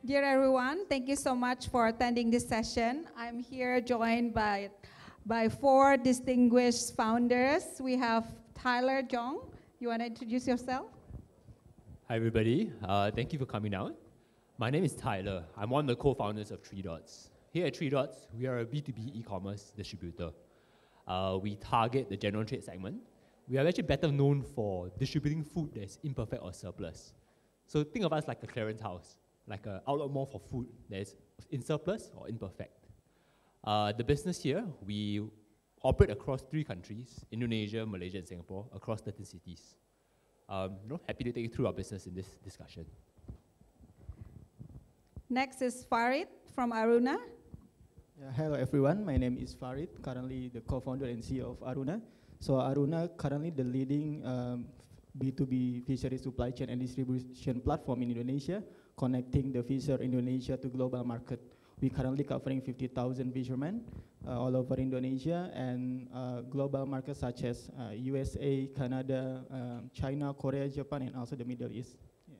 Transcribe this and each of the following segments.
Dear everyone, thank you so much for attending this session. I'm here joined by four distinguished founders. We have Tyler Jong. You want to introduce yourself? Hi everybody, thank you for coming out. My name is Tyler. I'm one of the co-founders of Three Dots. Here at Three Dots, we are a B2B e-commerce distributor. We target the general trade segment. We are actually better known for distributing food that's imperfect or surplus. So think of us like a clearance house, like an outlet mall for food that is in surplus or imperfect. The business here, we operate across 3 countries, Indonesia, Malaysia, and Singapore, across 13 cities. Happy to take you through our business in this discussion. Next is Farid from Aruna. Hello everyone, my name is Farid, currently the co-founder and CEO of Aruna. So Aruna currently the leading B2B fishery supply chain and distribution platform in Indonesia, connecting the fisher Indonesia to global market. We currently covering 50,000 fishermen all over Indonesia and global markets such as USA, Canada, China, Korea, Japan, and also the Middle East. Yeah.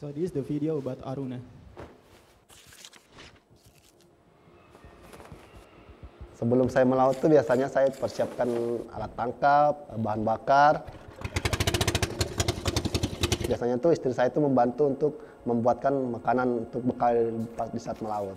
So this is the video about Aruna. Sebelum saya melaut tuh biasanya saya persiapkan alat tangkap, bahan bakar. Biasanya tuh istri saya tuh membantu untuk membuatkan makanan untuk bekal di saat melaut.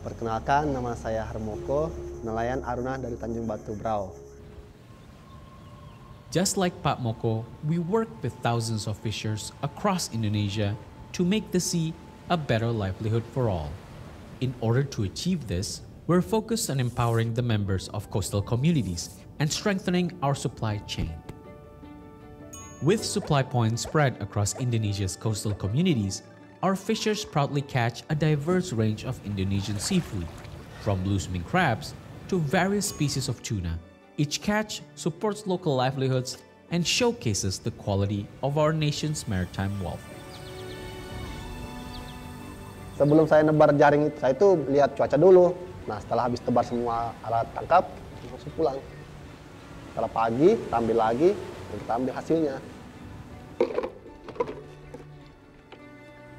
Perkenalkan, nama saya Harmoko, nelayan Aruna dari Tanjung Batu, Brau. Just like Pak Moko, we work with thousands of fishers across Indonesia to make the sea a better livelihood for all. In order to achieve this, we're focused on empowering the members of coastal communities and strengthening our supply chain. With supply points spread across Indonesia's coastal communities, our fishers proudly catch a diverse range of Indonesian seafood, from blue-swimming crabs to various species of tuna. Each catch supports local livelihoods and showcases the quality of our nation's maritime wealth. Sebelum saya nebar jaring itu, saya itu lihat cuaca dulu. Nah, setelah habis tebar semua alat tangkap, langsung pulang. Setelah pagi, kita ambil lagi, dan kita ambil hasilnya.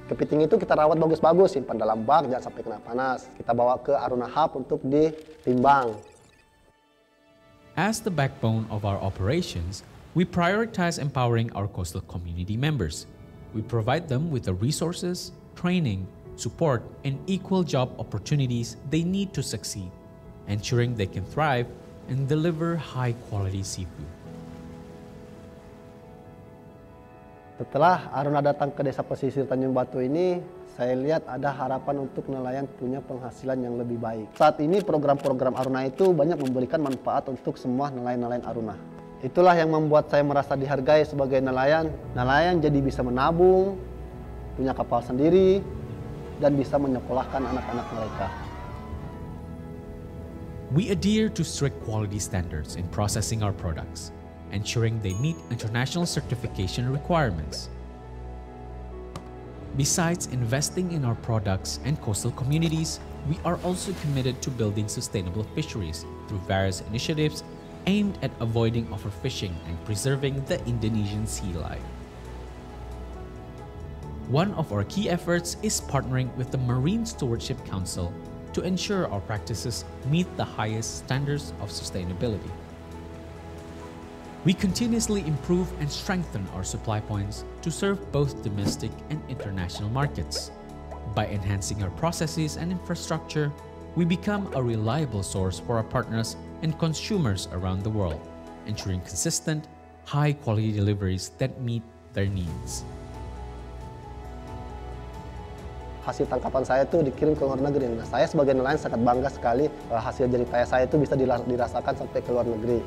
Kepiting itu kita rawat bagus-bagus, simpan dalam bak, jangan sampai kena panas. Kita bawa ke Aruna Hub untuk ditimbang. As the backbone of our operations, we prioritize empowering our coastal community members. We provide them with the resources, training, support, and equal job opportunities they need to succeed, ensuring they can thrive and deliver high-quality seafood. Setelah Aruna datang ke desa pesisir Tanjung Batu ini, saya lihat ada harapan untuk nelayan punya penghasilan yang lebih baik. Saat ini program-program Aruna itu banyak memberikan manfaat untuk semua nelayan-nelayan Aruna. Itulah yang membuat saya merasa dihargai sebagai nelayan. Nelayan jadi bisa menabung, punya kapal sendiri, dan bisa menyekolahkan anak-anak mereka. We adhere to strict quality standards in processing our products, ensuring they meet international certification requirements. Besides investing in our products and coastal communities, we are also committed to building sustainable fisheries through various initiatives aimed at avoiding overfishing and preserving the Indonesian sea life. One of our key efforts is partnering with the Marine Stewardship Council to ensure our practices meet the highest standards of sustainability. We continuously improve and strengthen our supply points to serve both domestic and international markets. By enhancing our processes and infrastructure, we become a reliable source for our partners and consumers around the world, ensuring consistent, high-quality deliveries that meet their needs. Hasil tangkapan saya itu dikirim ke luar negeri. Nah, saya sebagai nelayan sangat bangga sekali hasil jerih payah saya itu bisa dirasakan sampai ke luar negeri.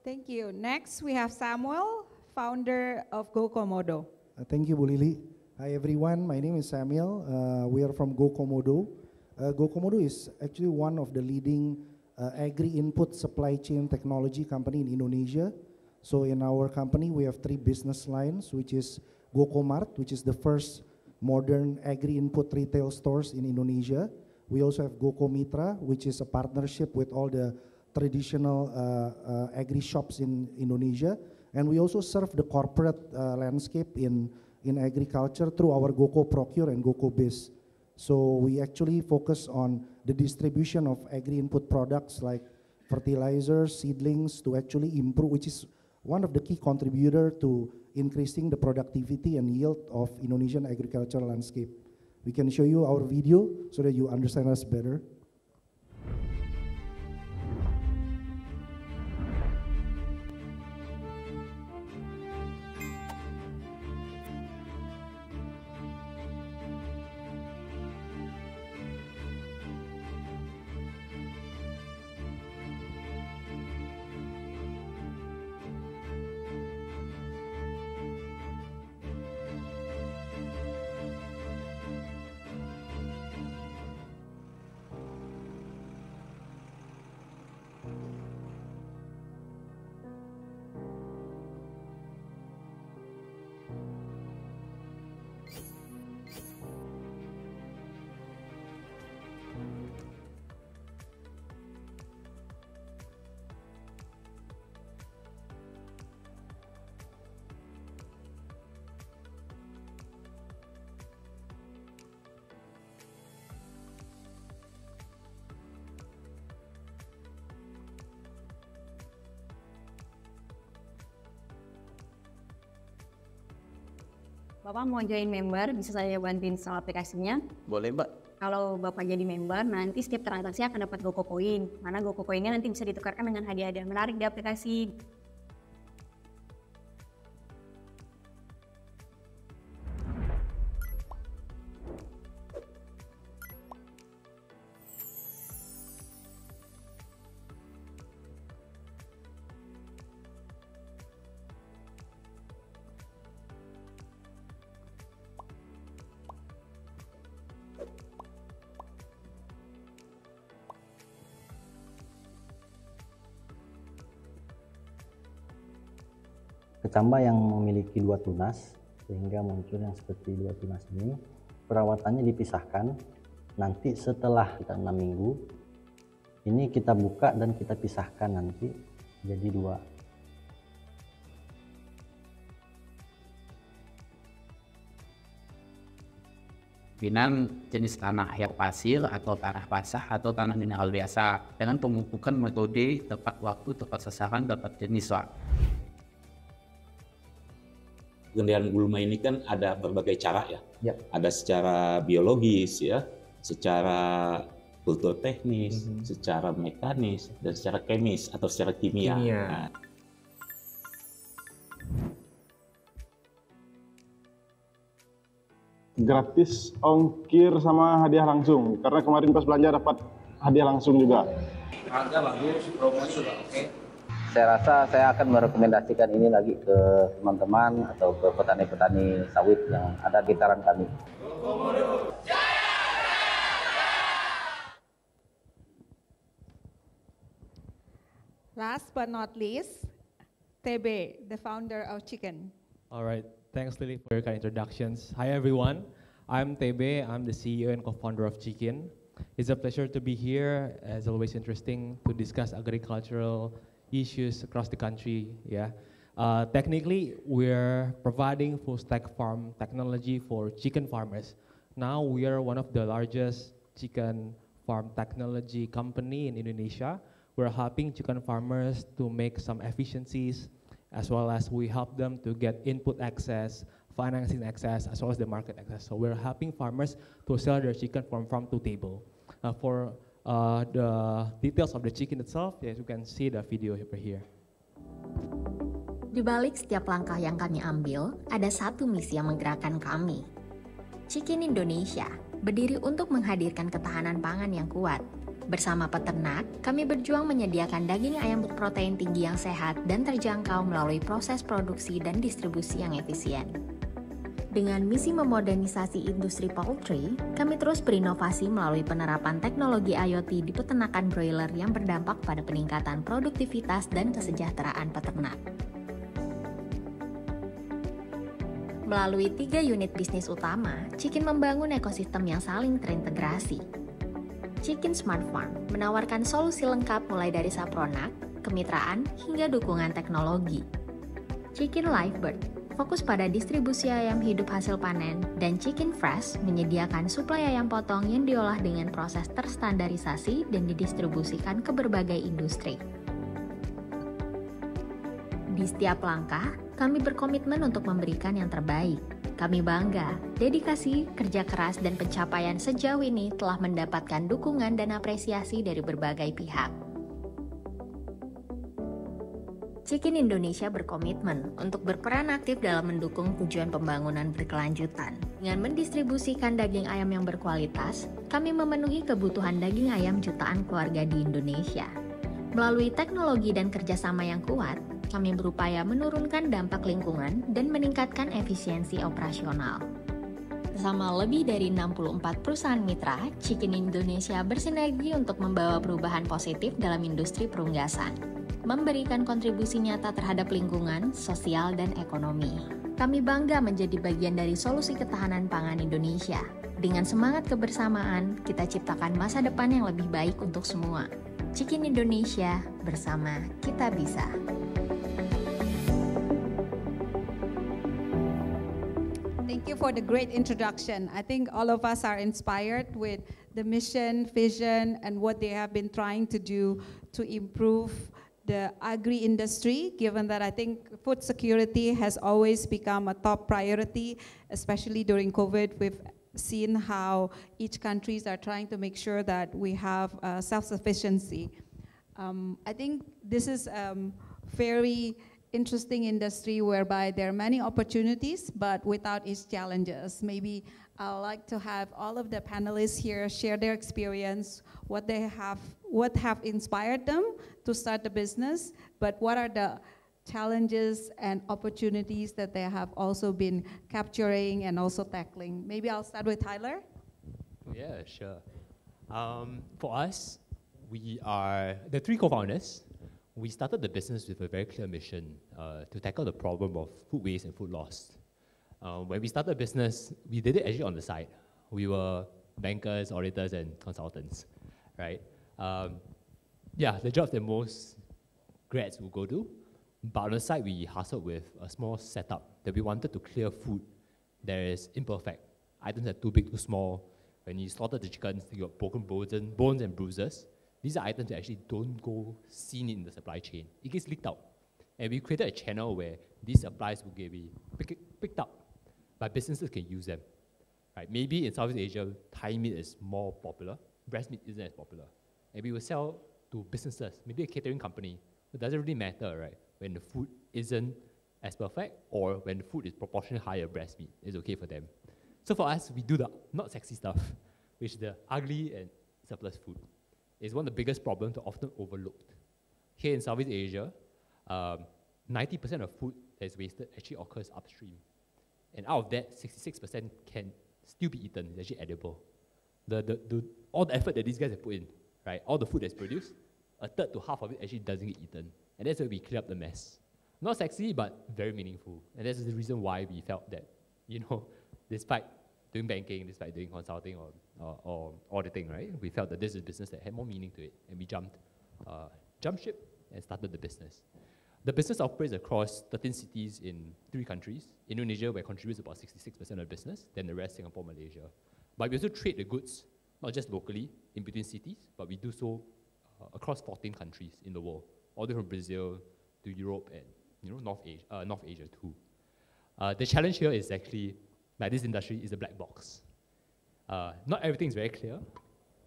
Thank you. Next, we have Samuel, founder of GoComodo. Thank you, Bu Lili. Hi everyone, my name is Samuel. We are from GoComodo. GoComodo is actually one of the leading agri-input supply chain technology company in Indonesia. So in our company, we have 3 business lines, which is GocoMart, which is the first modern agri-input retail stores in Indonesia. We also have GocoMitra, which is a partnership with all the traditional agri shops in Indonesia. And we also serve the corporate landscape in agriculture through our Goco Procure and Goco Biz. So we actually focus on the distribution of agri-input products like fertilizers, seedlings to actually improve, which is one of the key contributor to increasing the productivity and yield of Indonesian agricultural landscape. We can show you our video so that you understand us better. Bapak mau join member, bisa saya bantuin install aplikasinya? Boleh, Mbak. Kalau Bapak jadi member, nanti setiap transaksi akan dapat Goco Coin. Mana Goco Coinnya nanti bisa ditukarkan dengan hadiah-hadiah menarik di aplikasi. Kecamba yang memiliki 2 tunas, sehingga muncul yang seperti 2 tunas ini, perawatannya dipisahkan. Nanti setelah kita 6 minggu, ini kita buka dan kita pisahkan nanti jadi 2. Binan jenis tanah yang pasir atau tanah basah atau tanah mineral biasa dengan pemupukan metode tepat waktu, tepat sasaran, tepat jenis, Pak. Pengendalian gulma ini kan ada berbagai cara ya. Ada secara biologis ya, secara kultur teknis, secara mekanis, dan secara kemis atau secara kimia. Nah. Gratis ongkir sama hadiah langsung, karena kemarin pas belanja dapat hadiah langsung juga. Harga bagus, promo sudah oke. Saya rasa saya akan merekomendasikan ini lagi ke teman-teman atau ke petani-petani sawit yang ada di sekitaran kami. Last but not least, TB, the founder of Chicken. All right, thanks Lily for your kind introductions. Hi everyone, I'm TB, I'm the CEO and co-founder of Chicken. It's a pleasure to be here, as always interesting to discuss agricultural issues across the country. Technically, we're providing full stack farm technology for chicken farmers. Now we are one of the largest chicken farm technology company in Indonesia. We're helping chicken farmers to make some efficiencies, as well as we help them to get input access, financing access, as well as the market access. So we're helping farmers to sell their chicken from farm to table. For the details of the chicken itself, yes, you can see the video over here. Di balik setiap langkah yang kami ambil, ada satu misi yang menggerakkan kami. Chicken Indonesia berdiri untuk menghadirkan ketahanan pangan yang kuat. Bersama peternak, kami berjuang menyediakan daging ayam berprotein tinggi yang sehat dan terjangkau melalui proses produksi dan distribusi yang efisien. Dengan misi memodernisasi industri poultry, kami terus berinovasi melalui penerapan teknologi IoT di peternakan broiler yang berdampak pada peningkatan produktivitas dan kesejahteraan peternak. Melalui 3 unit bisnis utama, Chikin membangun ekosistem yang saling terintegrasi. Chikin Smart Farm menawarkan solusi lengkap mulai dari sapronak, kemitraan, hingga dukungan teknologi. Chikin Livebird fokus pada distribusi ayam hidup hasil panen, dan Chikin Fresh menyediakan suplai ayam potong yang diolah dengan proses terstandarisasi dan didistribusikan ke berbagai industri. Di setiap langkah, kami berkomitmen untuk memberikan yang terbaik. Kami bangga, dedikasi, kerja keras, dan pencapaian sejauh ini telah mendapatkan dukungan dan apresiasi dari berbagai pihak. Chikin Indonesia berkomitmen untuk berperan aktif dalam mendukung tujuan pembangunan berkelanjutan. Dengan mendistribusikan daging ayam yang berkualitas, kami memenuhi kebutuhan daging ayam jutaan keluarga di Indonesia. Melalui teknologi dan kerjasama yang kuat, kami berupaya menurunkan dampak lingkungan dan meningkatkan efisiensi operasional. Bersama lebih dari 64 perusahaan mitra, Chikin Indonesia bersinergi untuk membawa perubahan positif dalam industri perunggasan, memberikan kontribusi nyata terhadap lingkungan, sosial, dan ekonomi. Kami bangga menjadi bagian dari solusi ketahanan pangan Indonesia. Dengan semangat kebersamaan, kita ciptakan masa depan yang lebih baik untuk semua. Chikin Indonesia, bersama kita bisa. Thank you for the great introduction. I think all of us are inspired with the mission, vision, and what they have been trying to do to improve the agri-industry, given that I think food security has always become a top priority, especially during COVID. We've seen how each countries are trying to make sure that we have self-sufficiency. I think this is very interesting industry whereby there are many opportunities, but without its challenges. Maybe I'd like to have all of the panelists here share their experience, what have inspired them to start the business, but what are the challenges and opportunities that they have also been capturing and also tackling. Maybe I'll start with Tyler. Yeah, sure. For us, we are the 3 co-founders. We started the business with a very clear mission to tackle the problem of food waste and food loss. When we started the business, we did it actually on the side. We were bankers, auditors, and consultants, right? Yeah, the jobs that most grads will go to. But on the side, we hustled with a small setup that we wanted to clear food that is imperfect. Items that are too big, too small. When you slaughter the chickens, you got broken bones and bruises. These are items that actually don't go seen in the supply chain. It gets leaked out. And we created a channel where these supplies will get picked up, but businesses can use them. Right? Maybe in Southeast Asia, Thai meat is more popular. Breast meat isn't as popular. And we will sell to businesses, maybe a catering company. It doesn't really matter, right? When the food isn't as perfect or when the food is proportionally higher breast meat, it's okay for them. So for us, we do the not sexy stuff, which is the ugly and surplus food. It's one of the biggest problems that are often overlooked. Here in Southeast Asia, 90% of food that is wasted actually occurs upstream. And out of that, 66% can still be eaten. It's actually edible. All the effort that these guys have put in, right? All the food that's produced, a third to half of it actually doesn't get eaten. And that's where we clear up the mess. Not sexy, but very meaningful. And that's the reason why we felt that, despite doing banking, despite doing consulting or auditing, right? We felt that this is a business that had more meaning to it, and we jumped ship and started the business. The business operates across 13 cities in 3 countries. Indonesia, where contributes about 66% of the business, then the rest Singapore, Malaysia. But we also trade the goods, not just locally, in between cities, but we do so across 14 countries in the world, all the way from Brazil to Europe and North Asia too. The challenge here is actually, like this industry is a black box. Not everything is very clear.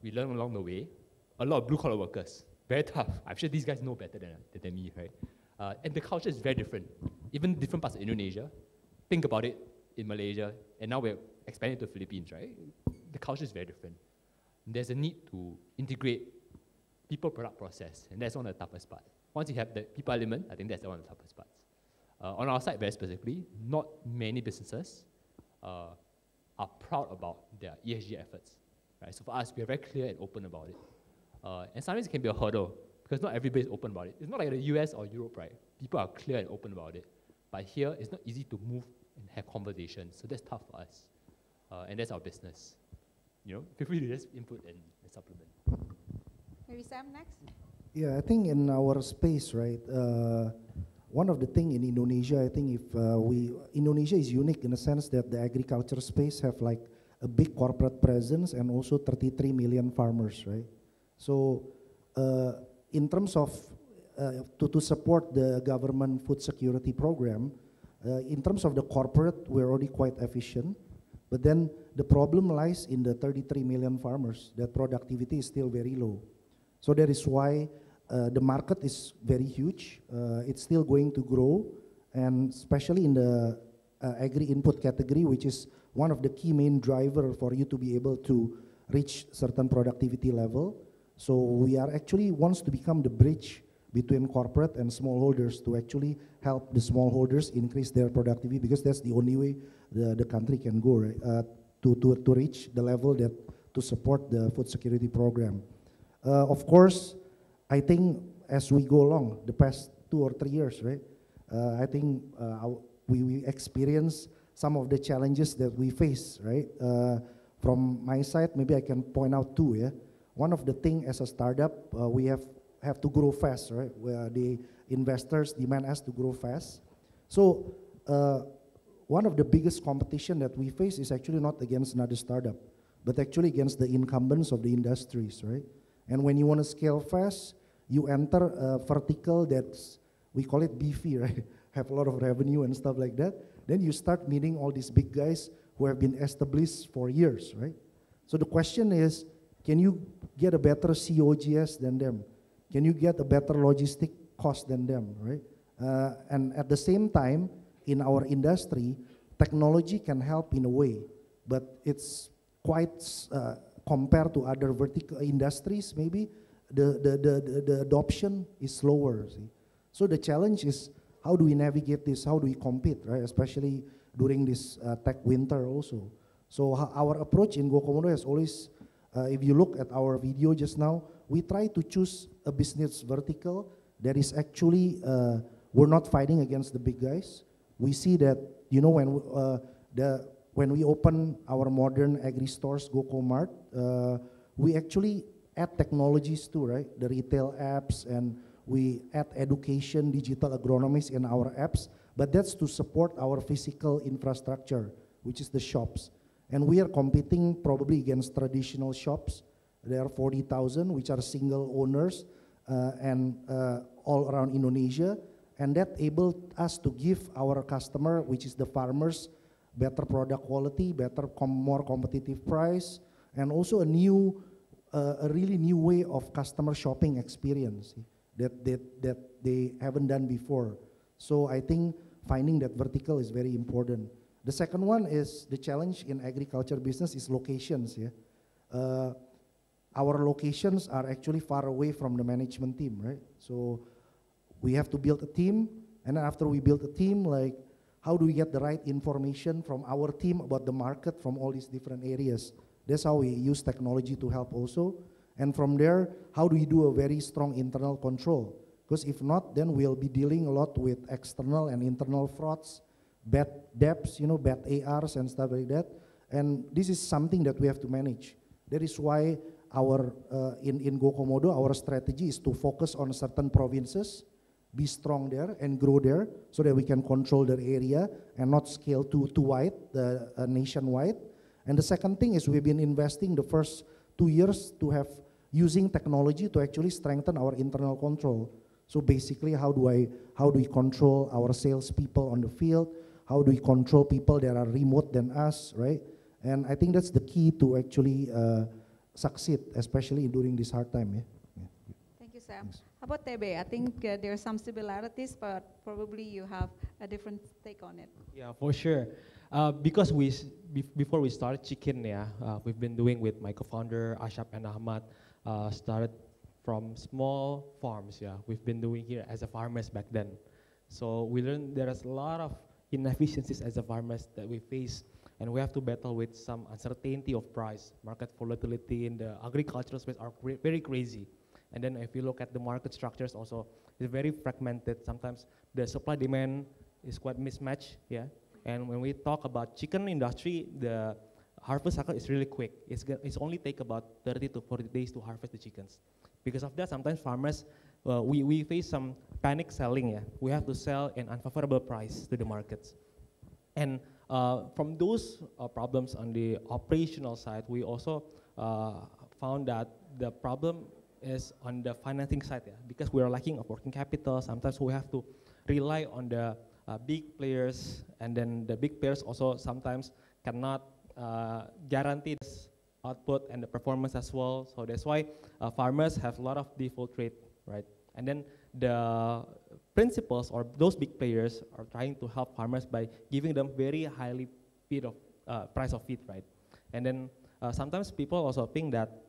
We learn along the way. A lot of blue-collar workers, very tough. I'm sure these guys know better than me, right? And the culture is very different. Even different parts of Indonesia. Think about it in Malaysia, and now we're expanding to the Philippines, right? The culture is very different. There's a need to integrate people-product process, and that's one of the toughest parts. Once you have the people element, I think that's one of the toughest parts. On our side, very specifically, not many businesses are proud about their ESG efforts, right? So for us, we are very clear and open about it. And sometimes it can be a hurdle because not everybody is open about it. It's not like the US or Europe, right? People are clear and open about it. But here, it's not easy to move and have conversations. So that's tough for us. And that's our business. You know, feel free to just input and supplement. Maybe Sam next? Yeah, I think in our space, right, one of the things in Indonesia, I think if Indonesia is unique in the sense that the agriculture space have like a big corporate presence and also 33 million farmers, right? So in terms of to support the government food security program, in terms of the corporate, we're already quite efficient. But then the problem lies in the 33 million farmers, that productivity is still very low. So that is why the market is very huge. It's still going to grow, and especially in the agri-input category, which is one of the key main driver for you to be able to reach certain productivity level. So we are actually wants to become the bridge between corporate and smallholders to actually help the smallholders increase their productivity, because that's the only way the country can go, right? To reach the level that to support the food security program. Of course, I think as we go along the past 2 or 3 years, right? I think we experience some of the challenges that we face, right? From my side, maybe I can point out 2. Yeah, one of the thing as a startup, we have to grow fast, right? Where the investors demand us to grow fast. So one of the biggest competition that we face is actually not against another startup, but actually against the incumbents of the industries, right? And when you want to scale fast, you enter a vertical that's, we call it beefy, right? Have a lot of revenue and stuff like that. Then you start meeting all these big guys who have been established for years, right? So the question is, can you get a better COGS than them? Can you get a better logistic cost than them, right? And at the same time, in our industry, technology can help in a way, but it's quite, compared to other vertical industries, maybe, the adoption is slower, see? So the challenge is, how do we navigate this? How do we compete, right? Especially during this tech winter also. So our approach in GoComodo has always, if you look at our video just now, we try to choose a business vertical that is actually, we're not fighting against the big guys. We see that, you know, when we open our modern agri stores, GoComart, we actually add technologies too, right? The retail apps, and we add education, digital agronomists in our apps, but that's to support our physical infrastructure, which is the shops. And we are competing probably against traditional shops. There are 40,000, which are single owners, and all around Indonesia. And that enabled us to give our customer, which is the farmers, better product quality, more competitive price, and also a really new way of customer shopping experience that they haven't done before. So I think finding that vertical is very important. The second one is the challenge in agriculture business is locations. Yeah, our locations are actually far away from the management team, right? So we have to build a team, and then after we build a team, like, how do we get the right information from our team about the market from all these different areas? That's how we use technology to help also. And from there, how do we do a very strong internal control? Because if not, then we'll be dealing a lot with external and internal frauds, bad debts, you know, bad ARs and stuff like that. And this is something that we have to manage. That is why our, in GoComodo, our strategy is to focus on certain provinces, be strong there and grow there so that we can control their area and not scale too wide, nationwide. And the second thing is we've been investing the first 2 years to have using technology to actually strengthen our internal control. So basically, how do we control our salespeople on the field? How do we control people that are remote than us, right? And I think that's the key to actually succeed, especially during this hard time. Yeah. Thank you, Sam. Thanks. How about Tebe? I think there are some similarities, but probably you have a different take on it. Yeah, for sure. Because before we started Chikin, we've been doing with my co-founder Ashap and Ahmad, started from small farms. We've been doing here as a farmers back then. So we learned there is a lot of inefficiencies as a farmers that we face and we have to battle with some uncertainty of price. Market volatility in the agricultural space are very crazy. And then if you look at the market structures also, it's very fragmented. Sometimes the supply demand is quite mismatched, yeah. And when we talk about chicken industry, the harvest cycle is really quick. It's only take about 30 to 40 days to harvest the chickens. Because of that, sometimes farmers, we face some panic selling, yeah. We have to sell an unfavorable price to the markets. And from those problems on the operational side, we also found that the problem is on the financing side, yeah. Because we are lacking of working capital, sometimes we have to rely on the big players, and then the big players also sometimes cannot guarantee this output and the performance as well. So that's why farmers have a lot of default rate, right? And then the principals or those big players are trying to help farmers by giving them very highly paid of price of feed, right? And then sometimes people also think that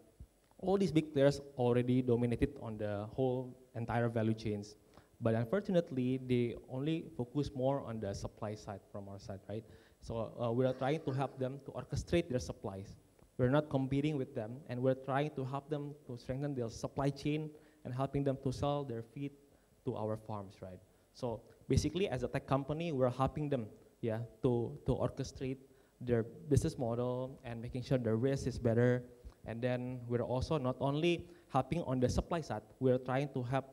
all these big players already dominated on the whole entire value chains. But unfortunately, they only focus more on the supply side from our side, right? So we are trying to help them to orchestrate their supplies. We're not competing with them, and we're trying to help them to strengthen their supply chain and helping them to sell their feed to our farms, right? So basically, as a tech company, we're helping them, yeah, to orchestrate their business model and making sure the risk is better. And then we're also not only helping on the supply side, we're trying to help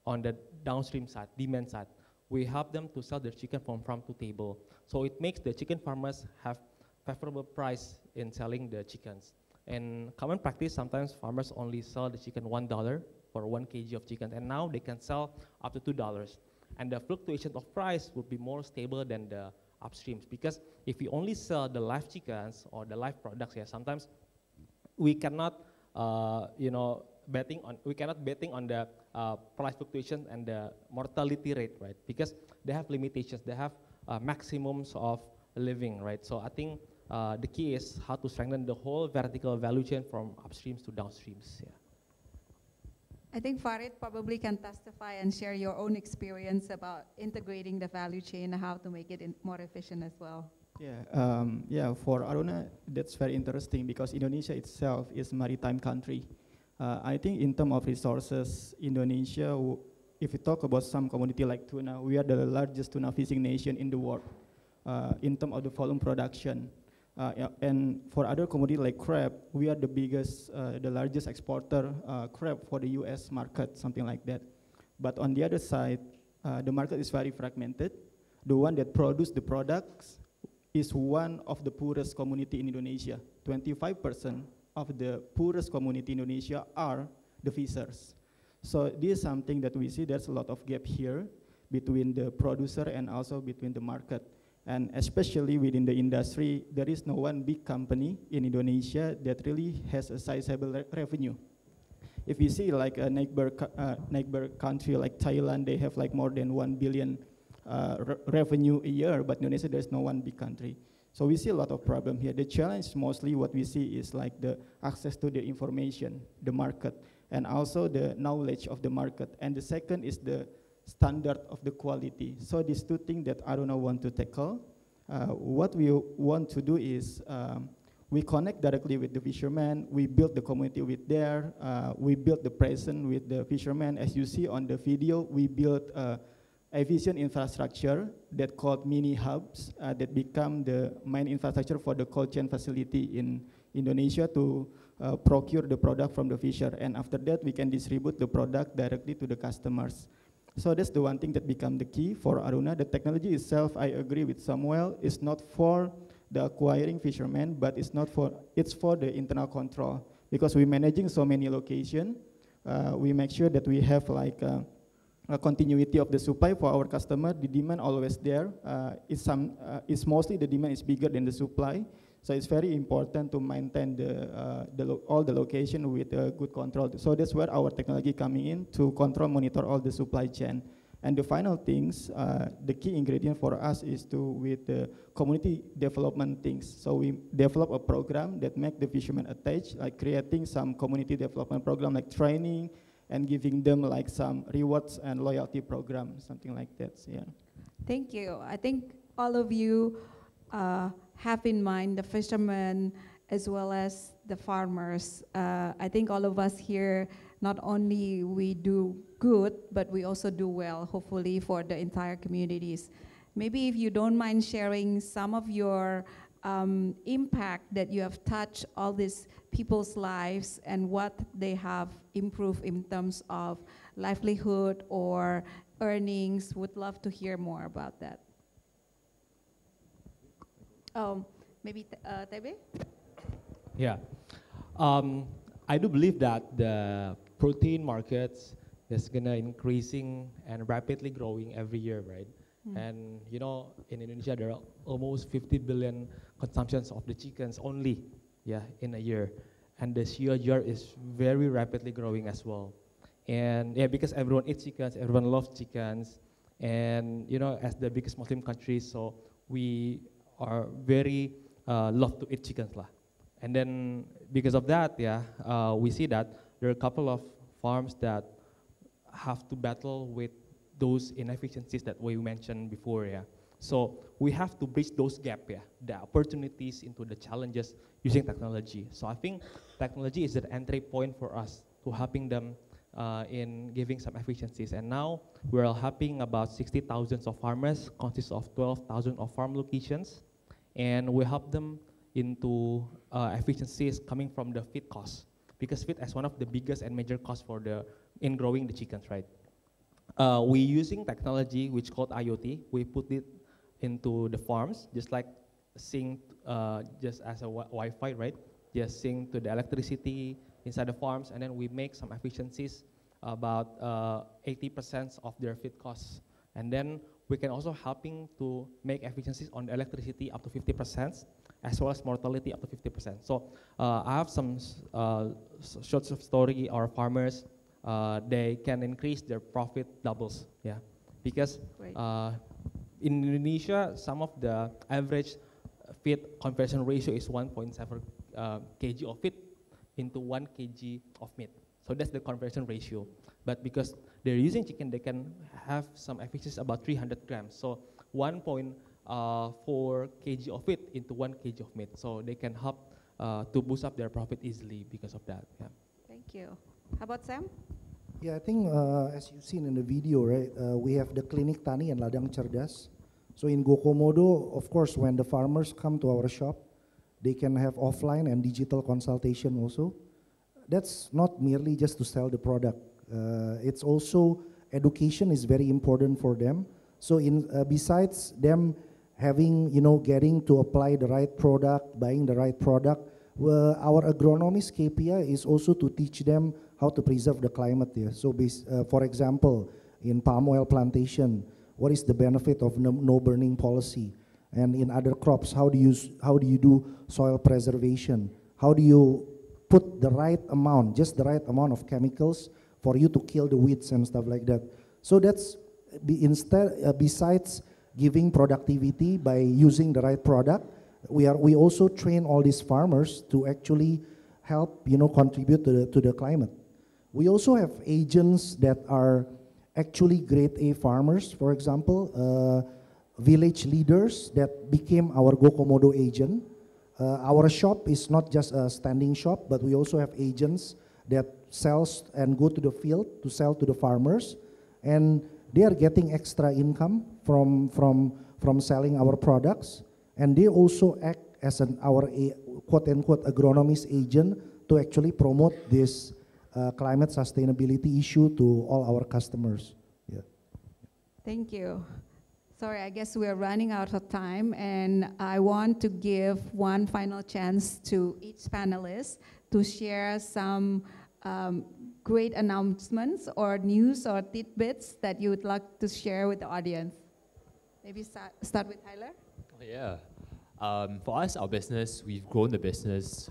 on the downstream side, demand side. We help them to sell their chicken from farm to table. So it makes the chicken farmers have favorable price in selling the chickens. And common practice, sometimes farmers only sell the chicken $1 for 1 kg of chicken, and now they can sell up to $2. And the fluctuation of price would be more stable than the upstreams, because if we only sell the live chickens or the live products, yeah, sometimes we cannot, betting on the price fluctuation and the mortality rate, right? Because they have limitations, they have maximums of living, right? So I think the key is how to strengthen the whole vertical value chain from upstreams to downstreams. Yeah. I think Farid probably can testify and share your own experience about integrating the value chain and how to make it more efficient as well. Yeah, for Aruna, that's very interesting because Indonesia itself is a maritime country. I think in terms of resources, Indonesia, if you talk about some commodity like tuna, we are the largest tuna fishing nation in the world in terms of the volume production. And for other commodity like crab, we are the biggest, the largest exporter crab for the US market, something like that. But on the other side, the market is very fragmented. The one that produce the products is one of the poorest community in Indonesia. 25% of the poorest community in Indonesia are the fishers. So this is something that we see there's a lot of gap here between the producer and also between the market. And especially within the industry, there is no one big company in Indonesia that really has a sizable revenue. If you see like a neighbor country like Thailand, they have like more than 1 billion revenue a year, but Indonesia, there's no one big country. So we see a lot of problem here. The challenge mostly what we see is like the access to the information, the market, and also the knowledge of the market. And the second is the standard of the quality. So these two things that Aruna want to tackle. What we want to do is we connect directly with the fishermen. We build the community with there. We build the presence with the fishermen. As you see on the video, we built efficient infrastructure that called mini hubs that become the main infrastructure for the cold chain facility in Indonesia to procure the product from the fisher. And after that, we can distribute the product directly to the customers. So that's the one thing that become the key for Aruna. The technology itself, I agree with Samuel, is not for the acquiring fishermen, but it's for the internal control. Because we're managing so many locations, we make sure that we have like a continuity of the supply for our customer. The demand always there. It's mostly the demand is bigger than the supply. So it's very important to maintain all the location with good control. So that's where our technology coming in to control, monitor all the supply chain. And the final things, the key ingredient for us is with the community development things. So we develop a program that make the fishermen attached, like creating some community development program like training and giving them like some rewards and loyalty program, something like that. Yeah. Thank you. I think all of you have in mind the fishermen as well as the farmers. I think all of us here, not only we do good, but we also do well, hopefully for the entire communities. Maybe if you don't mind sharing some of your impact that you have touched all these people's lives and what they have improved in terms of livelihood or earnings. Would love to hear more about that. Maybe Tebe? Yeah. I do believe that the protein markets is gonna increasing and rapidly growing every year, right? And you know, in Indonesia, there are almost 50 billion consumptions of the chickens only, in a year. And the CAGR is very rapidly growing as well. And yeah, because everyone eats chickens, everyone loves chickens. And you know, as the biggest Muslim country, so we are very love to eat chickens lah. And then because of that, we see that there are a couple of farms that have to battle with those inefficiencies that we mentioned before, So we have to bridge those gaps, the opportunities into the challenges using technology. So I think technology is the entry point for us to helping them in giving some efficiencies. And now we're helping about 60,000 of farmers, consists of 12,000 of farm locations, and we help them into efficiencies coming from the feed costs, because feed is one of the biggest and major costs for in growing the chickens, right? We using technology which called IoT. We put it into the farms, just like sync, just as a Wi-Fi, right? Just sync to the electricity inside the farms, and then we make some efficiencies about 80% of their feed costs. And then we can also helping to make efficiencies on the electricity up to 50%, as well as mortality up to 50%. So I have some short story. Our farmers, they can increase their profit doubles, because in Indonesia, some of the average feed conversion ratio is 1.7 kg of feed into 1 kg of meat. So that's the conversion ratio. But because they're using chicken, they can have some efficiency about 300 grams. So 1.4 kg of feed into 1 kg of meat. So they can help to boost up their profit easily because of that. Thank you. How about Sam? Yeah, I think as you've seen in the video, right, we have the Klinik Tani and Ladang Cerdas. So in GoComodo, of course, when the farmers come to our shop, they can have offline and digital consultation also. That's not merely just to sell the product. It's also education is very important for them. So besides them having, getting to apply the right product, buying the right product, our agronomist KPI is also to teach them how to preserve the climate there. So for example, in palm oil plantation, what is the benefit of no burning policy? And in other crops, how do you do soil preservation? How do you put the right amount, just the right amount of chemicals for you to kill the weeds and stuff like that? So that's besides giving productivity by using the right product, we also train all these farmers to actually help contribute to the climate. We also have agents that are actually grade A farmers, for example, village leaders that became our GoComodo agent. Our shop is not just a standing shop, but we also have agents that sells and go to the field to sell to the farmers, and they are getting extra income from selling our products, and they also act as our quote-unquote agronomist agent to actually promote this climate sustainability issue to all our customers. Thank you. Sorry, I guess we're running out of time, and I want to give one final chance to each panelist to share some great announcements or news or tidbits that you would like to share with the audience. Maybe start with Tyler. Yeah. For us, our business, we've grown the business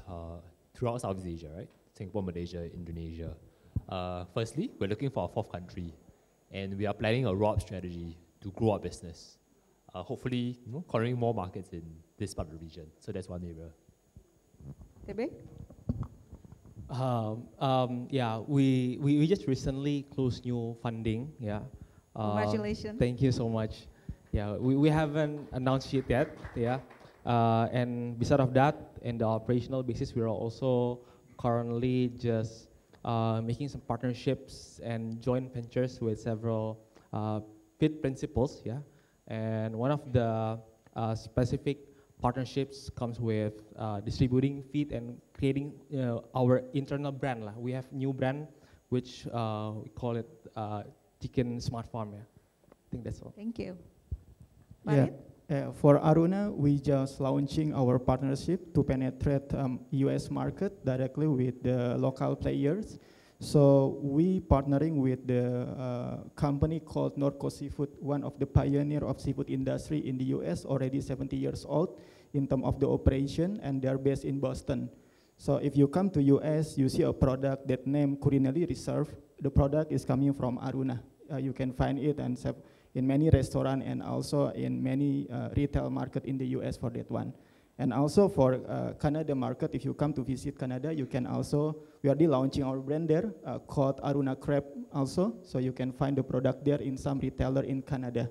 throughout Southeast Asia, right? Singapore, Malaysia, Indonesia. Firstly, we're looking for a fourth country, and we are planning a roadmap strategy to grow our business. Hopefully, covering more markets in this part of the region. So that's one area. Tebe? We just recently closed new funding. Congratulations. Thank you so much. We haven't announced it yet. And besides of that, in the operational basis, we are also currently just making some partnerships and joint ventures with several feed principals, yeah. And one of the specific partnerships comes with distributing feed and creating our internal brand. We have new brand, which we call it Chicken Smart Farm. Yeah. I think that's all. Thank you. For Aruna, we just launching our partnership to penetrate US market directly with the local players. So we partnering with the company called Norco Seafood, one of the pioneer of seafood industry in the US, already 70 years old in terms of the operation, and they're based in Boston. So if you come to US, you see a product that name Culinary Reserve. The product is coming from Aruna. You can find it and in many restaurants and also in many retail market in the US for that one. And also for Canada market, if you come to visit Canada, you can also, we are launching our brand there called Aruna Crab also. So you can find the product there in some retailer in Canada.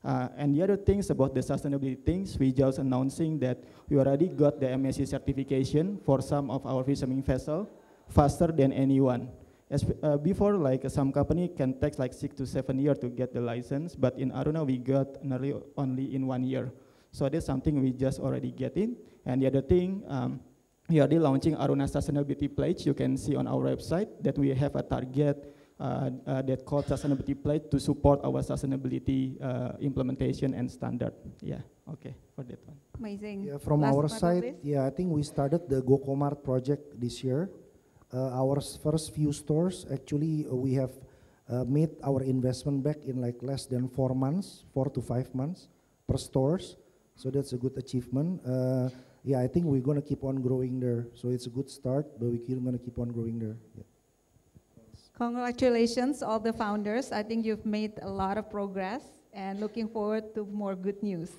And the other things about the sustainability things, we just announcing that we already got the MSC certification for some of our fishermen vessel faster than anyone. Before, like some company can take like 6 to 7 years to get the license, but in Aruna we got nearly only in 1 year. So that's something we just already get in. And the other thing, we are launching Aruna Sustainability Pledge. You can see on our website that we have a target that called Sustainability Pledge to support our sustainability implementation and standard. Yeah, okay, for that one. Amazing. Yeah, from our side, yeah, I think we started the GoComart project this year. Our first few stores, actually, we have made our investment back in like less than 4 months, 4 to 5 months per stores. So that's a good achievement. Yeah, I think we're gonna keep on growing there. So it's a good start, but we're gonna keep on growing there. Yeah. Congratulations, all the founders. I think you've made a lot of progress and looking forward to more good news.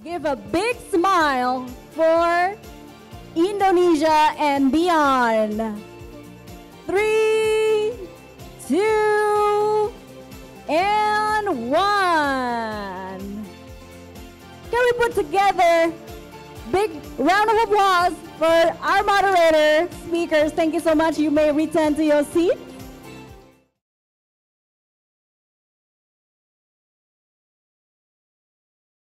Give a big smile for Indonesia and beyond. 3, 2, and 1. Can we put together big round of applause for our moderator, speakers. Thank you so much. You may return to your seat.